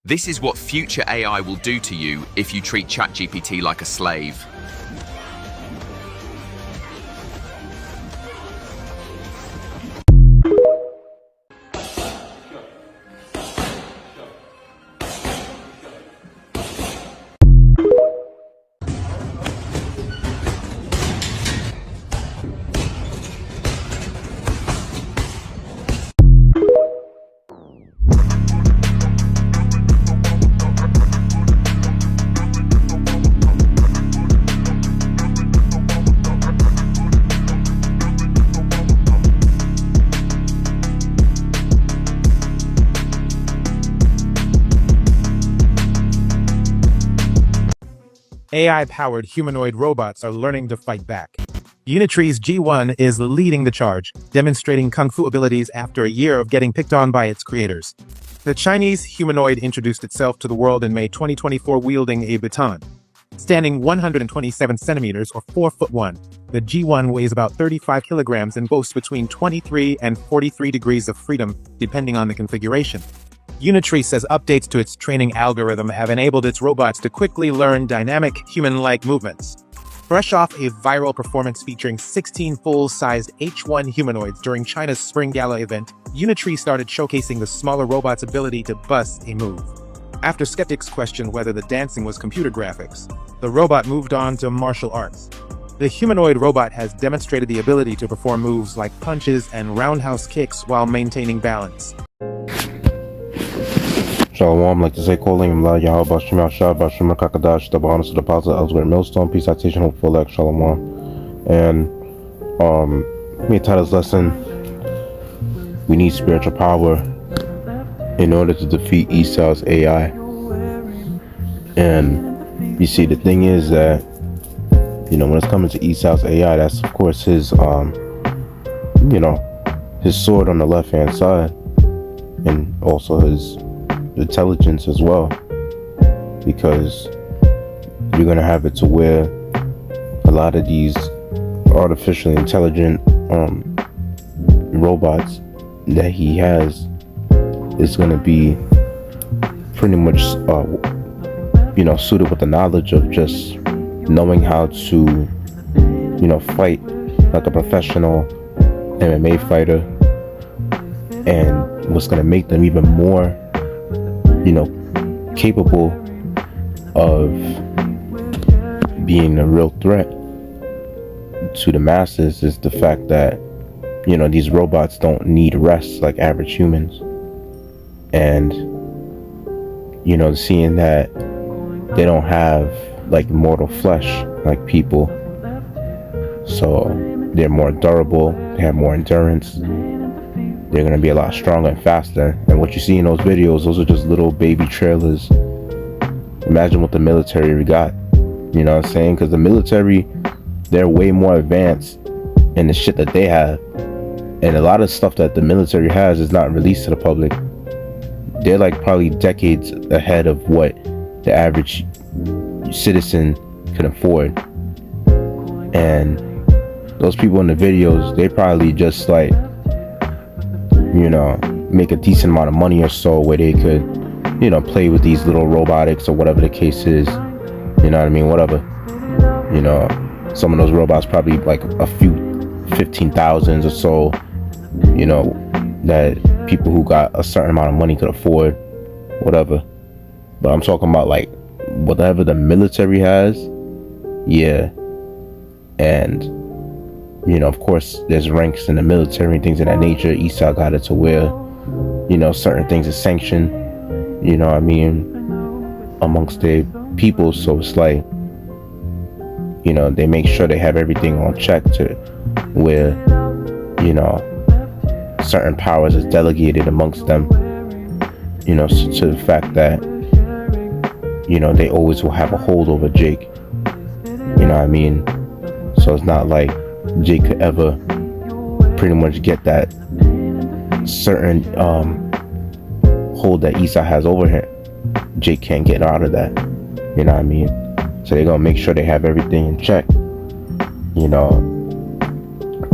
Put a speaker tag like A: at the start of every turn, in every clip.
A: This is what future AI will do to you if you treat ChatGPT like a slave.
B: AI-powered humanoid robots are learning to fight back. Unitree's G1 is leading the charge, demonstrating kung fu abilities after a year of getting picked on by its creators. The Chinese humanoid introduced itself to the world in May 2024 wielding a baton. Standing 127 centimeters or 4 foot 1, the G1 weighs about 35 kilograms and boasts between 23 and 43 degrees of freedom, depending on the configuration. Unitree says updates to its training algorithm have enabled its robots to quickly learn dynamic, human-like movements. Fresh off a viral performance featuring 16 full-sized H1 humanoids during China's Spring Gala event, Unitree started showcasing the smaller robot's ability to bust a move. After skeptics questioned whether the dancing was computer graphics, the robot moved on to martial arts. The humanoid robot has demonstrated the ability to perform moves like punches and roundhouse kicks while maintaining balance.
C: Shalom, like to say, calling him La Yahweh Bashim Yashar Bashim Kakadash, the bonus of the deposit, Ellsworth Millstone, peace, citation, hopeful, like Shalom. And, me title's lesson, we need spiritual power in order to defeat Esau's AI. And you see, the thing is that, when it's coming to Esau's AI, that's of course his, his sword on the left-hand side, and also his intelligence as well, because you're going to have it to where a lot of these artificially intelligent robots that he has is going to be pretty much suited with the knowledge of just knowing how to fight like a professional MMA fighter, and what's going to make them even more capable of being a real threat to the masses is the fact that these robots don't need rest like average humans, and seeing that they don't have like mortal flesh like people, so they're more durable, they have more endurance, they're going to be a lot stronger and faster. And what you see in those videos, those are just little baby trailers. Imagine what the military got, you know what I'm saying? Because the military, they're way more advanced in the shit that they have, and a lot of stuff that the military has is not released to the public. They're like probably decades ahead of what the average citizen can afford. And those people in the videos, they probably just like make a decent amount of money or so, where they could play with these little robotics or whatever the case is, whatever. Some of those robots probably like a few 15,000s or so, that people who got a certain amount of money could afford, whatever. But I'm talking about like whatever the military has, yeah. And of course there's ranks in the military and things of that nature. Esau got it to where certain things are sanctioned, amongst their people. So it's like they make sure they have everything on check to where certain powers is delegated amongst them, so to the fact that they always will have a hold over Jake, so it's not like Jake could ever pretty much get that certain hold that Esau has over him. Jake can't get out of that, so they're gonna make sure they have everything in check,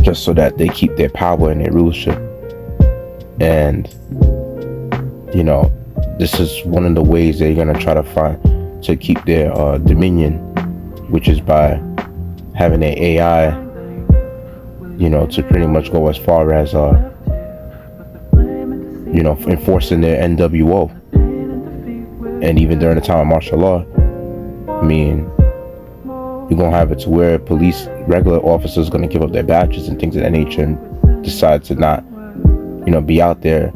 C: just so that they keep their power and their rulership. And this is one of the ways they're gonna try to find to keep their dominion, which is by having an AI, to pretty much go as far as enforcing their NWO. And even during the time of martial law, I mean, you're gonna have it to where regular officers gonna give up their badges and things of that nature and decide to not, be out there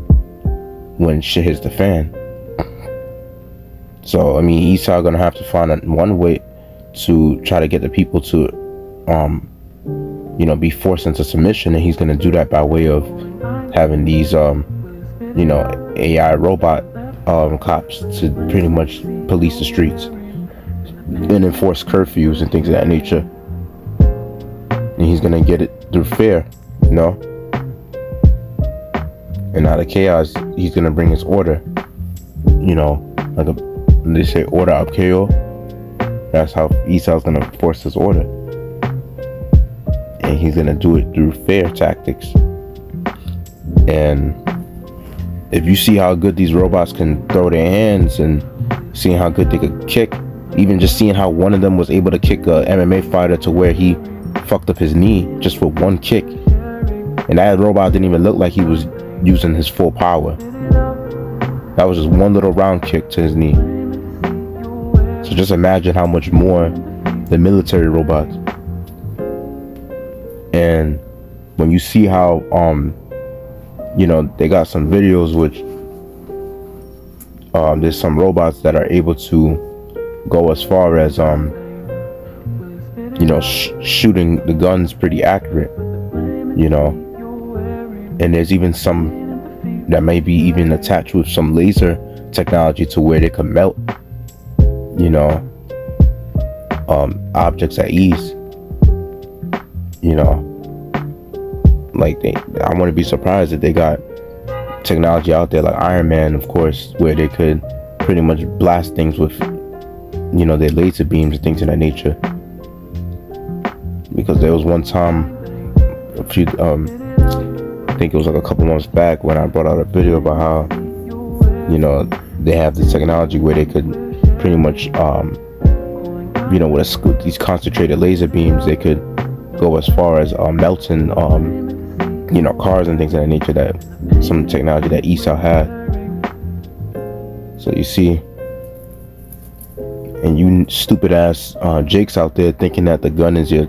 C: when shit hits the fan. So I mean, Esau gonna have to find one way to try to get the people to, be forced into submission, and he's gonna do that by way of having these, AI robot cops to pretty much police the streets and enforce curfews and things of that nature. And he's gonna get it through fear, and out of chaos he's gonna bring his order, like they say, order of chaos. That's how Esau's gonna force his order, and he's gonna do it through fear tactics. And if you see how good these robots can throw their hands and seeing how good they could kick, even just seeing how one of them was able to kick a MMA fighter to where he fucked up his knee just with one kick, and that robot didn't even look like he was using his full power. That was just one little round kick to his knee. So just imagine how much more the military robots. And when you see how they got some videos which there's some robots that are able to go as far as shooting the guns pretty accurate, and there's even some that may be even attached with some laser technology to where they can melt objects at ease. I wouldn't be surprised if they got technology out there like Iron Man, of course, where they could pretty much blast things with their laser beams and things of that nature. Because there was one time I think it was like a couple months back when I brought out a video about how they have this technology where they could pretty much with these concentrated laser beams, they could go as far as melting cars and things of that nature, that some technology that Esau had. So you see, and you stupid ass Jakes out there thinking that the gun is your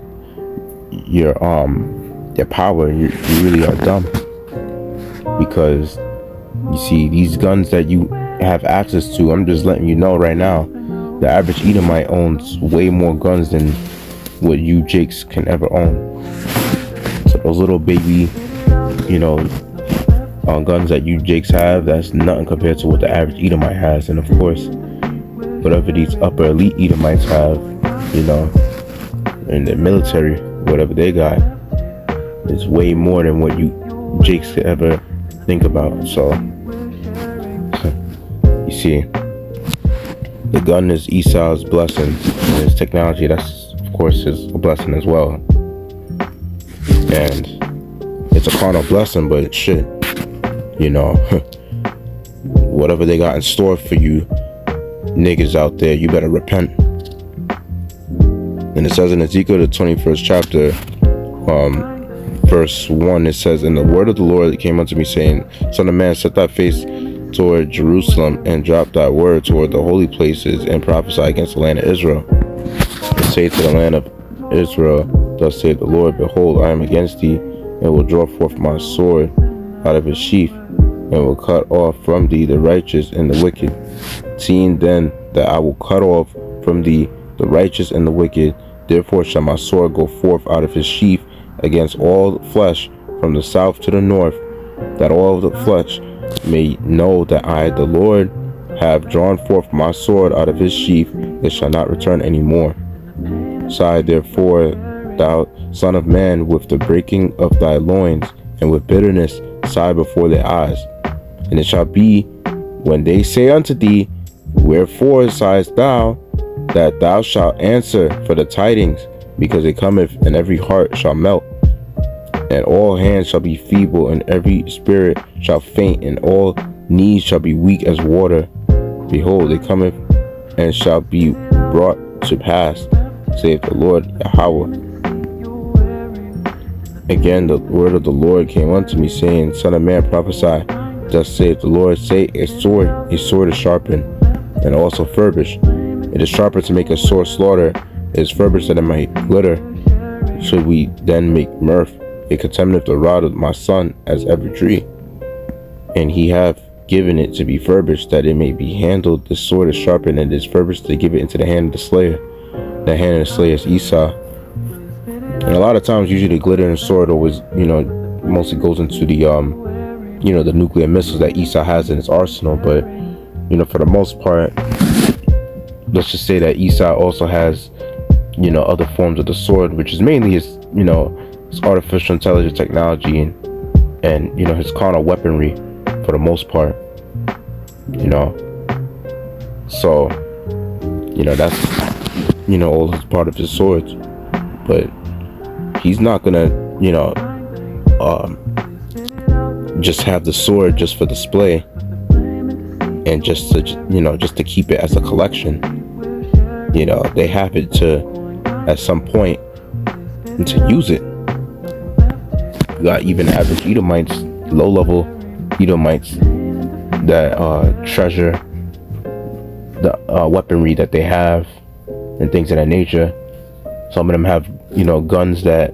C: power, you really are dumb. Because you see, these guns that you have access to, I'm just letting you know right now, the average Edomite owns way more guns than what you Jakes can ever own. So those little baby guns that you Jakes have, that's nothing compared to what the average Edomite has. And of course, whatever these upper elite Edomites have, in the military, whatever they got, is way more than what you Jakes could ever think about. So you see, the gun is Esau's blessing, and his technology, that's of course his blessing as well. And it's a carnal blessing, but shit, whatever they got in store for you niggas out there, you better repent. And it says in Ezekiel, the 21st chapter, verse 1, it says, "And the word of the Lord came unto me, saying, Son of man, set thy face toward Jerusalem, and drop thy word toward the holy places, and prophesy against the land of Israel. And say to the land of Israel, Thus saith the Lord, Behold, I am against thee, and will draw forth my sword out of his sheath, and will cut off from thee the righteous and the wicked. Seeing then that I will cut off from thee the righteous and the wicked, therefore shall my sword go forth out of his sheath against all flesh from the south to the north, that all the flesh may know that I, the Lord, have drawn forth my sword out of his sheath, it shall not return any more. Sigh therefore, thou son of man, with the breaking of thy loins, and with bitterness sigh before their eyes. And it shall be, when they say unto thee, Wherefore sighest thou? That thou shalt answer for the tidings, because it cometh, and every heart shall melt, and all hands shall be feeble, and every spirit shall faint, and all knees shall be weak as water, Behold, it cometh, and shall be brought to pass, saith the Lord Yahweh. Again, the word of the Lord came unto me, saying, Son of man, prophesy. Thus saith the Lord, say, a sword is sharpened, and also furbished. It is sharper to make a sore slaughter, it is furbished that it might glitter. Should we then make mirth? It contemneth the rod of my son as every tree. And he hath given it to be furbished, that it may be handled. The sword is sharpened, and it is furbished to give it into the hand of the slayer. The hand of the slayer is Esau. And a lot of times, usually the glittering sword always, mostly goes into the, the nuclear missiles that Esau has in his arsenal. But, for the most part, let's just say that Esau also has, other forms of the sword, which is mainly his, his artificial intelligence technology and his carnal weaponry for the most part, So, that's, all is part of his swords. But he's not gonna, just have the sword just for display and just to keep it as a collection. They have it to, at some point, to use it. You got even average Edomites, low-level Edomites that treasure the weaponry that they have and things of that nature. Some of them have, guns that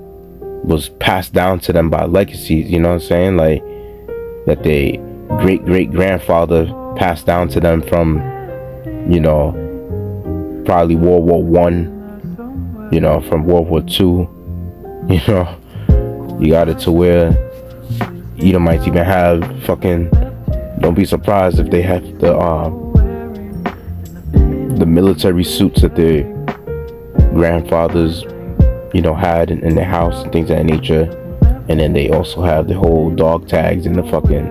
C: was passed down to them by legacies, you know what I'm saying? Like, that they great-great-grandfather passed down to them from, probably World War One, from World War Two. You got it to where Edomites even have fucking, don't be surprised if they have the military suits that their grandfathers, had in their house and things of that nature. And then they also have the whole dog tags and the fucking,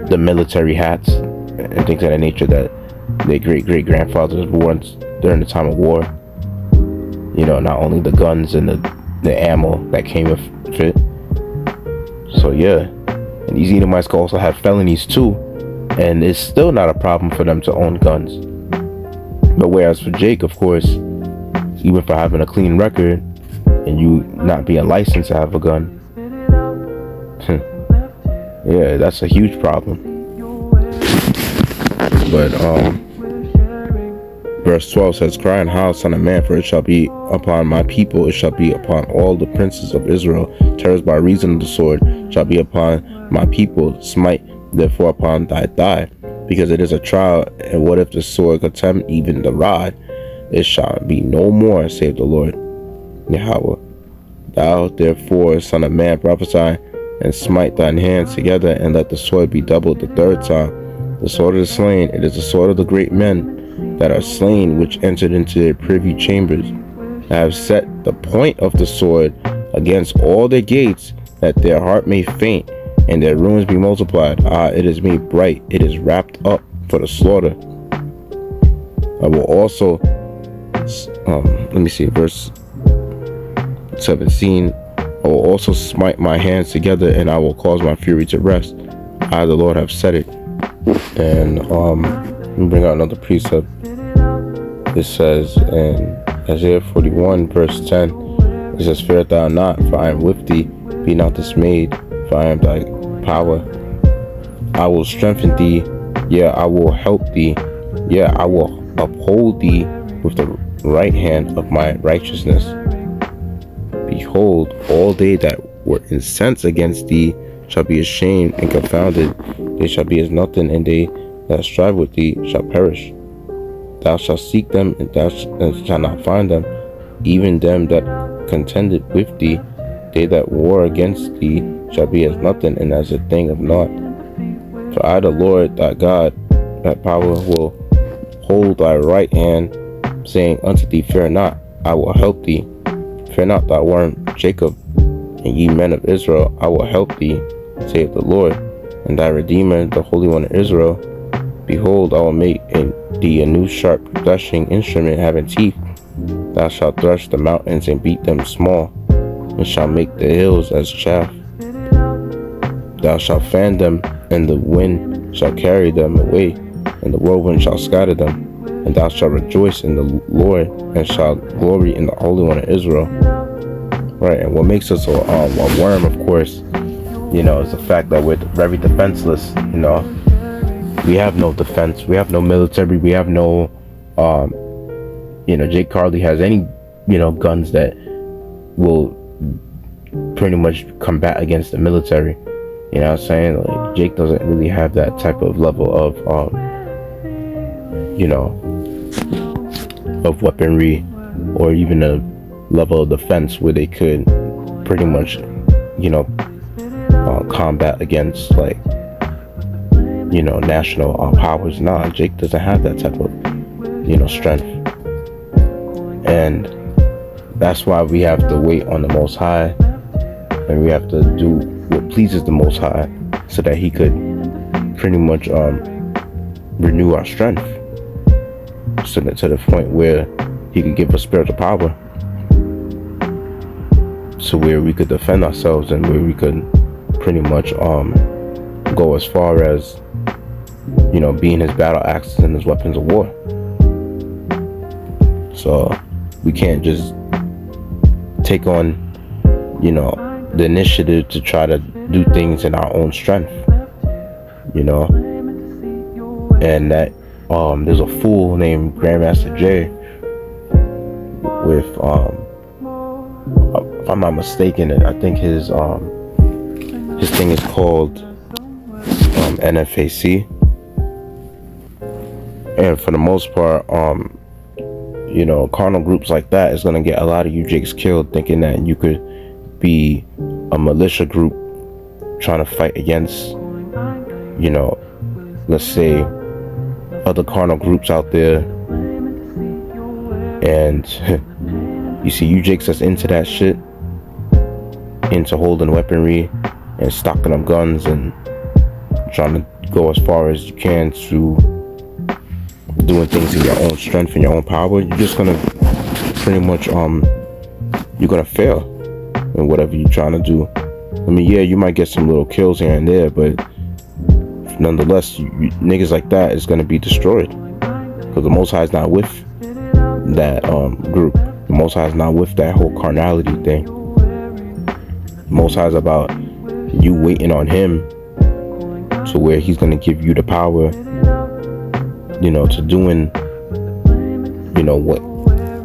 C: the military hats and things of that nature that their great-great-grandfathers wore during the time of war. Not only the guns and the ammo that came with it. So yeah, and these Edomites can also have felonies too, and it's still not a problem for them to own guns. But whereas for Jake, of course, even for having a clean record and you not being licensed to have a gun, yeah, that's a huge problem. But verse 12 says, Cry and howl, son of man, for it shall be upon my people, it shall be upon all the princes of Israel. Terrors by reason of the sword shall be upon my people. Smite therefore upon thy thigh, because it is a trial. And what if the sword contempt even the rod? It shall be no more, saith the Lord Yahweh. Thou therefore, son of man, prophesy, and smite thine hands together, and let the sword be doubled the third time. The sword of the slain, it is the sword of the great men that are slain, which entered into their privy chambers. I have set the point of the sword against all their gates, that their heart may faint, and their ruins be multiplied. It is made bright, it is wrapped up for the slaughter. I will also, verse 17. I will also smite my hands together, and I will cause my fury to rest. I, the Lord, have said it. And let me bring out another precept. It says in Isaiah 41 verse 10, it says, Fear thou not, for I am with thee. Be not dismayed, for I am thy power. I will strengthen thee, yeah, I will help thee, yeah, I will uphold thee with the right hand of my righteousness. Behold, all they that were incensed against thee shall be ashamed and confounded. They shall be as nothing, and they that strive with thee shall perish. Thou shalt seek them, and thou shalt not find them, even them that contended with thee. They that war against thee shall be as nothing, and as a thing of naught. For I, the Lord thy God, that power, will hold thy right hand, saying unto thee, Fear not, I will help thee. Fear not, thou worm Jacob, and ye men of Israel, I will help thee, saith the Lord, and thy Redeemer, the Holy One of Israel. Behold, I will make thee a new sharp threshing instrument having teeth. Thou shalt thresh the mountains and beat them small, and shalt make the hills as chaff. Thou shalt fan them, and the wind shall carry them away, and the whirlwind shall scatter them. And thou shalt rejoice in the Lord, and shalt glory in the Holy One of Israel. Right, and what makes us a worm, of course, is the fact that we're very defenseless. We have no defense, we have no military, we have no, Jake hardly has any, guns that will pretty much combat against the military. You know what I'm saying? Like, Jake doesn't really have that type of level of weaponry, or even a level of defense where they could pretty much, combat against, like, national powers. Nah, Jake doesn't have that type of, strength. And that's why we have to wait on the Most High, and we have to do what pleases the Most High, so that He could pretty much renew our strength, so that to the point where He could give us spiritual power, so where we could defend ourselves, and where we could pretty much go as far as being His battle axes and His weapons of war. So we can't just take on the initiative to try to do things in our own strength, and that there's a fool named Grandmaster Jay with if I'm not mistaken, I think his thing is called NFAC, and for the most part, carnal groups like that is gonna get a lot of you Jakes killed, thinking that you could be a militia group trying to fight against, let's say, other carnal groups out there, and you see you Jakes that's into that shit, into holding weaponry and stocking up guns and trying to go as far as you can to doing things in your own strength and your own power. You're just gonna pretty much you're gonna fail in whatever you're trying to do. I mean, yeah, you might get some little kills here and there, but nonetheless, niggas like that is gonna be destroyed, because the Most High is not with that group. The Most High is not with that whole carnality thing. The Most High is about you waiting on Him, to where He's gonna give you the power, to doing, what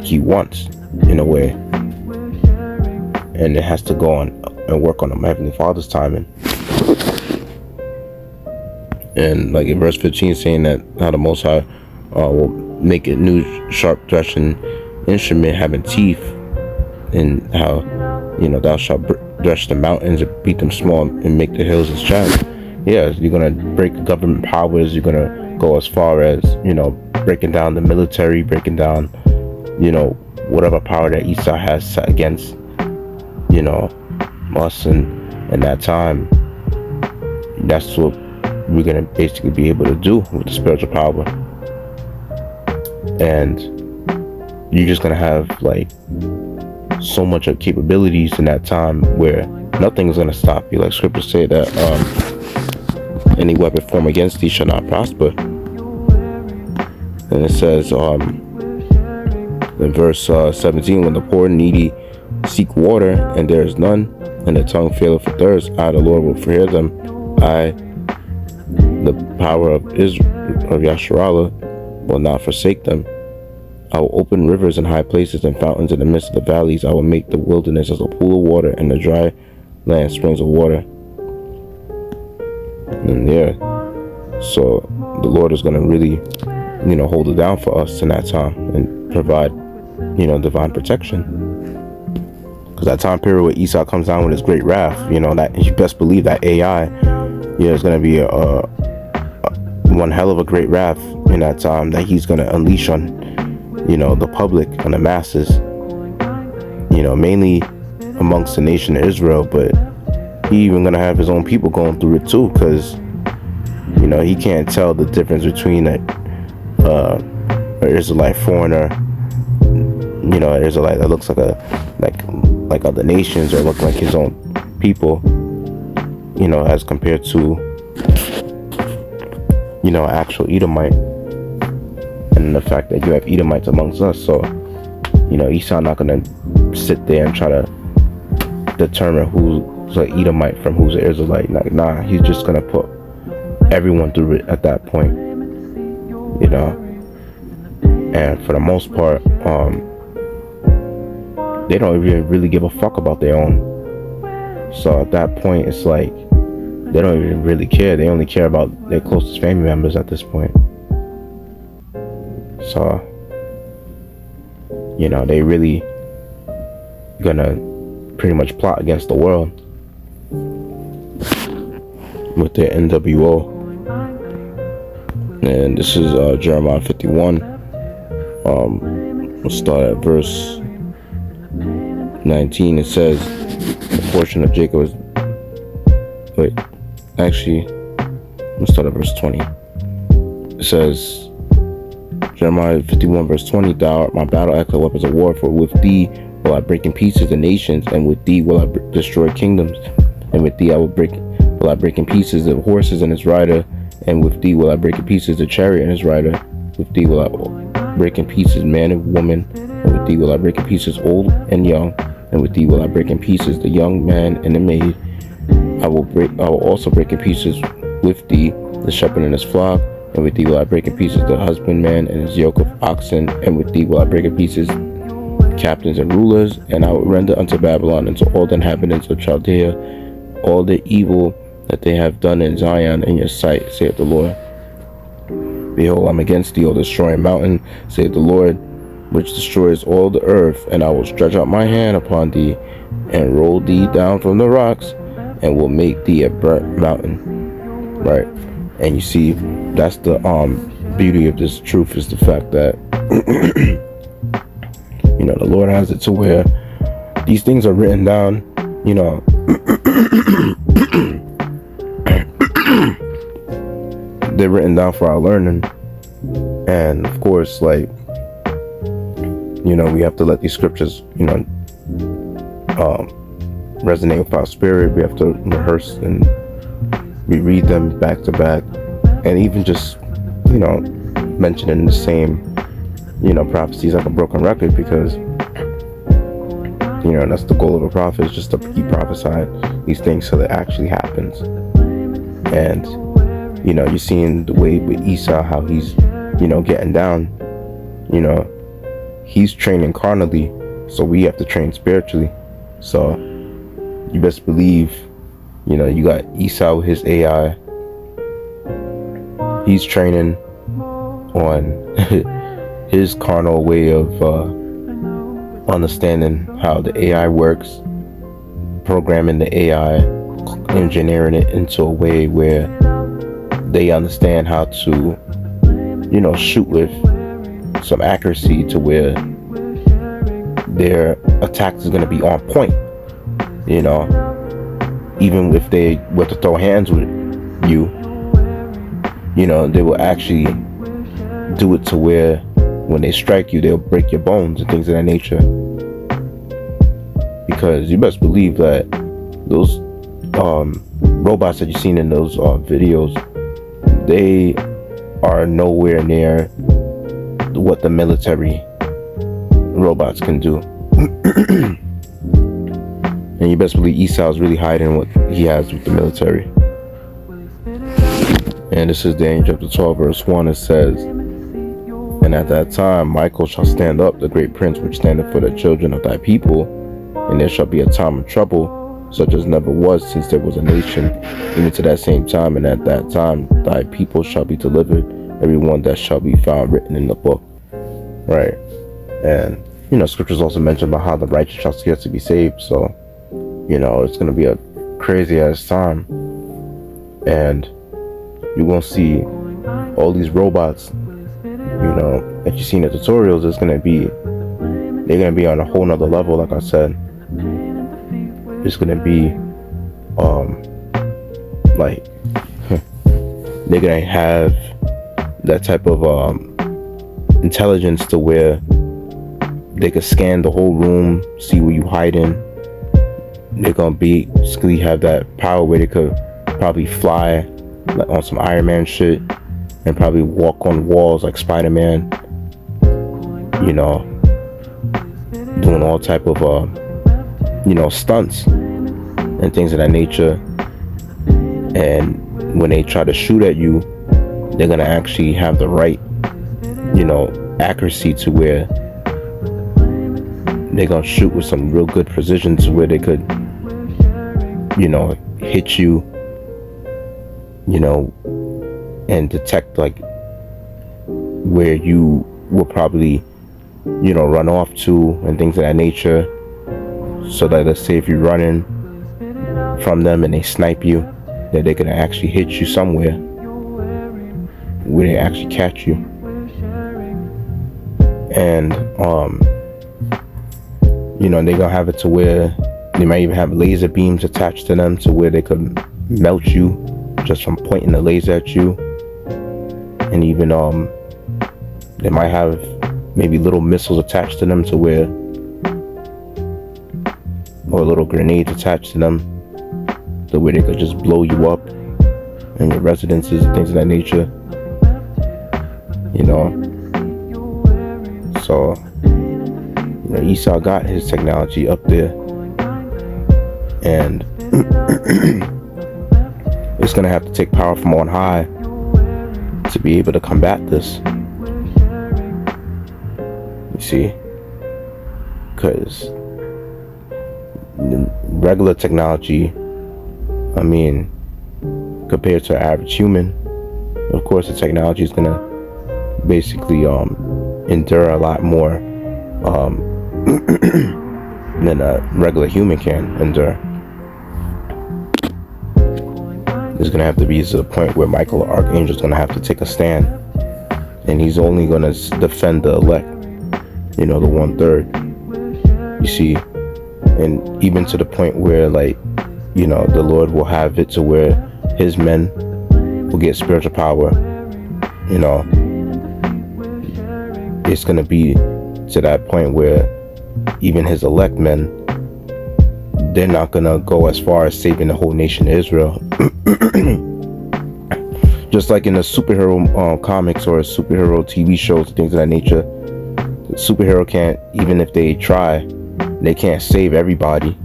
C: He wants, in a way. And it has to go on and work on my Heavenly Father's timing. And like in verse 15, saying that how the Most High will make a new sharp threshing instrument having teeth, and how thou shalt thresh the mountains and beat them small and make the hills as chaff. Yeah, you're gonna break government powers. You're gonna go as far as breaking down the military, breaking down whatever power that Esau has set against us. And in that time, that's what we're gonna basically be able to do with the spiritual power. And you're just gonna have like so much of capabilities in that time where nothing is gonna stop you. Like scriptures say that any weapon formed against thee shall not prosper. And it says in verse 17, when the poor and needy seek water and there is none, and the tongue faileth for thirst, I the Lord will hear them. I, the power of Yasharahla, will not forsake them. I will open rivers in high places and fountains in the midst of the valleys. I will make the wilderness as a pool of water, and the dry land springs of water. And yeah, so the Lord is going to really hold it down for us in that time and provide divine protection. Because that time period where Esau comes down with his great wrath, that you best believe that AI is going to be a one hell of a great wrath in that time that He's going to unleash on the public, on the masses, mainly amongst the nation of Israel. But He even going to have His own people going through it too, because He can't tell the difference between an Israelite foreigner, an Israelite that looks like other nations, or look like his own people, as compared to actual Edomite, and the fact that you have Edomites amongst us. So, Esau not gonna sit there and try to determine who's an Edomite from who's an Israelite. Like, nah, he's just gonna put everyone through it at that point. And for the most part, they don't even really give a fuck about their own. So at that point, it's like they don't even really care. They only care about their closest family members at this point. So, they really gonna pretty much plot against the world with their NWO. And this is Jeremiah 51. We'll start at verse 19. It says, the portion of Jacob is... let's start at verse 20. It says, Jeremiah 51 verse 20, thou art my battle axe, weapons of war, for with thee will I break in pieces the nations, and with thee will I destroy kingdoms, and with thee will I break in pieces the horses and his rider, and with thee will I break in pieces the chariot and his rider, with thee will I break in pieces man and woman, and with thee will I break in pieces old and young, and with thee will I break in pieces the young man and the maid. I will also break in pieces with thee the shepherd and his flock, and with thee will I break in pieces the husbandman and his yoke of oxen, and with thee will I break in pieces captains and rulers, and I will render unto Babylon and to all the inhabitants of Chaldea all the evil that they have done in Zion in your sight, saith the Lord. Behold, I'm against thee, O destroying mountain, saith the Lord, which destroys all the earth, and I will stretch out my hand upon thee, and roll thee down from the rocks, and will make thee a burnt mountain. Right? And you see, that's the beauty of this truth, is the fact that the Lord has it to where these things are written down, they're written down for our learning. And of course, we have to let these scriptures, resonate with our spirit. We have to rehearse and reread them back to back, and even just, mentioning the same, prophecies like a broken record, because, that's the goal of a prophet, is just to keep prophesying these things so that it actually happens. And, you're seeing the way with Esau, how he's, getting down, he's training carnally, so we have to train spiritually. So you best believe, you got Esau with his AI. He's training on his carnal way of understanding how the AI works, programming the AI, engineering it into a way where they understand how to, shoot with some accuracy to where their attack is going to be on point. Even if they were to throw hands with you, they will actually do it to where when they strike you, they'll break your bones and things of that nature. Because you best believe that those robots that you've seen in those videos, they are nowhere near what the military robots can do. And you best believe Esau is really hiding what he has with the military. And this is Daniel chapter 12 verse 1. It says, and at that time Michael shall stand up, the great prince which standeth for the children of thy people, and there shall be a time of trouble, such as never was since there was a nation, even to that same time. And at that time thy people shall be delivered, every one that shall be found written in the book. Right? And scriptures also mention about how the righteous shall scarcely be saved. So it's going to be a crazy ass time, and you're going to see all these robots, that you see in the tutorials. They're going to be on a whole nother level. Like I said, it's going to be they're going to have that type of intelligence to where they could scan the whole room, see where you hide in. They're gonna basically have that power where they could probably fly on some Iron Man shit, and probably walk on walls like Spider-Man, you know, doing all type of stunts and things of that nature. And when they try to shoot at you, they're gonna actually have the right, accuracy to where they're gonna shoot with some real good precision to where they could, hit you, and detect like where you will probably, run off to and things of that nature. So that, let's say if you're running from them and they snipe you, that they can actually hit you somewhere where they actually catch you. And they're gonna have it to where they might even have laser beams attached to them to where they could melt you just from pointing the laser at you. And even they might have maybe little missiles attached to them to where, or little grenades attached to them the way they could just blow you up and your residences and things of that nature. So Esau got his technology up there, and it's gonna have to take power from on high to be able to combat this. You see, because regular technology, compared to an average human, of course the technology is gonna basically endure a lot more than a regular human can endure. There's gonna have to be to the point where Michael the Archangel is gonna have to take a stand, and he's only gonna defend the elect, the 1/3. You see, and even to the point where the Lord will have it to where his men will get spiritual power. It's gonna be to that point where even his elect men, they're not gonna go as far as saving the whole nation of Israel. Just like in the superhero comics or superhero TV shows, things of that nature, the superhero can't, even if they try, they can't save everybody.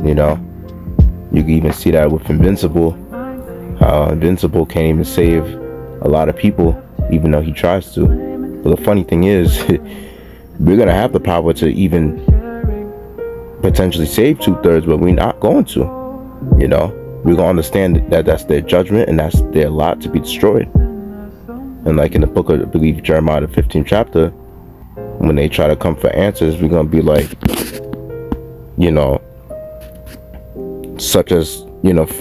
C: You can even see that with Invincible. Invincible can't even save a lot of people, even though he tries to. But the funny thing is, we're gonna have the power to even potentially save 2/3, but we're not going to. We're gonna understand that that's their judgment and that's their lot to be destroyed. And like in the book of, I believe, Jeremiah, the 15th chapter, when they try to come for answers, we're gonna be like, such as,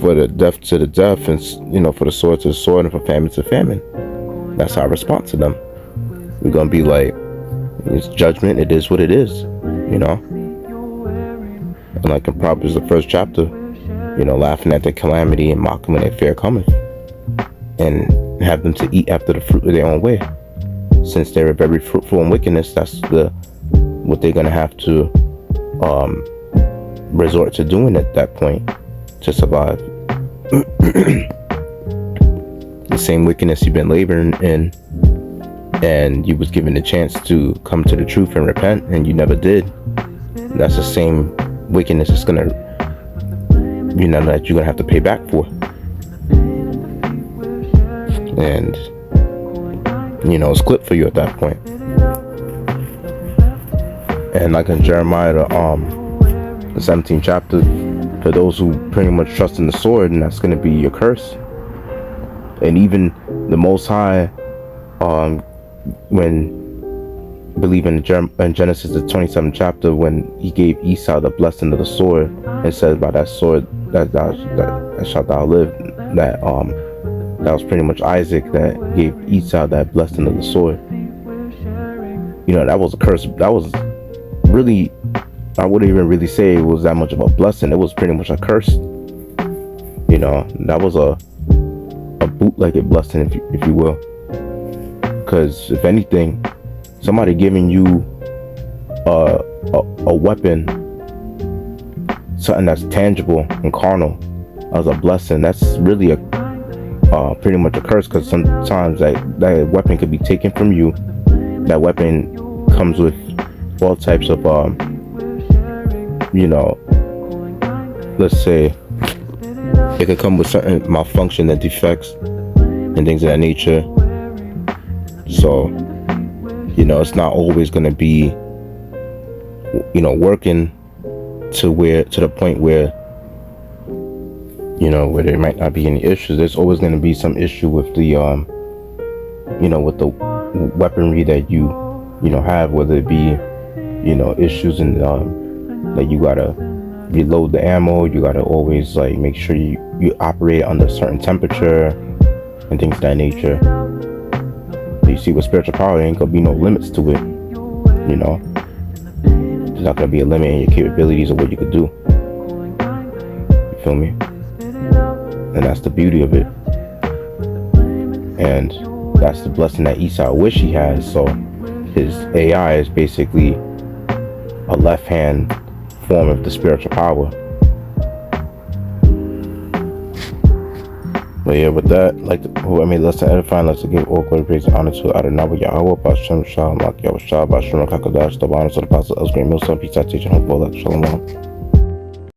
C: for the deaf to the deaf, and for the sword to the sword, and for famine to famine. That's our response to them. We're gonna be like, it's judgment, it is what it is. And like in Proverbs, the 1st chapter, laughing at their calamity and mocking when their fear cometh, and have them to eat after the fruit of their own way. Since they're very fruitful in wickedness, that's what they're gonna have to resort to doing at that point to survive. The same wickedness you've been laboring in, and you was given the chance to come to the truth and repent, and you never did. That's the same wickedness that's gonna, that you're gonna have to pay back for. And it's clipped for you at that point. And like in Jeremiah, the 17th chapter, for those who pretty much trust in the sword, and that's going to be your curse. And even the Most High, when believe in Genesis the 27th chapter, when he gave Esau the blessing of the sword, and said, by that sword that shalt thou live, that was pretty much Isaac that gave Esau that blessing of the sword. That was a curse. That was really, I wouldn't even really say it was that much of a blessing. It was pretty much a curse. That was a bootlegged blessing, if you will. Because if anything, somebody giving you a weapon, something that's tangible and carnal, as a blessing, that's really pretty much a curse, because sometimes that weapon could be taken from you. That weapon comes with all types of let's say it could come with certain malfunction and defects and things of that nature. So it's not always going to be working to the point where where there might not be any issues. There's always going to be some issue with the with the weaponry that you have, whether it be issues in like you gotta reload the ammo, you gotta always like make sure you operate under a certain temperature and things of that nature. But you see, with spiritual power, there ain't gonna be no limits to it. There's not gonna be a limit in your capabilities of what you could do. You feel me? And that's the beauty of it, and that's the blessing that Esau wish he has. So his AI is basically a left-hand form of the spiritual power. But yeah, with that, who I made lesson edifying, let's give all glory, praise, and honor to Adonai Yahweh, Bashem Shalom, Yahweh Shalom, Bashem Kakadash, the honors of the apostle, Elsgrim Milson, peace, teaching, hope, all that, Shalom.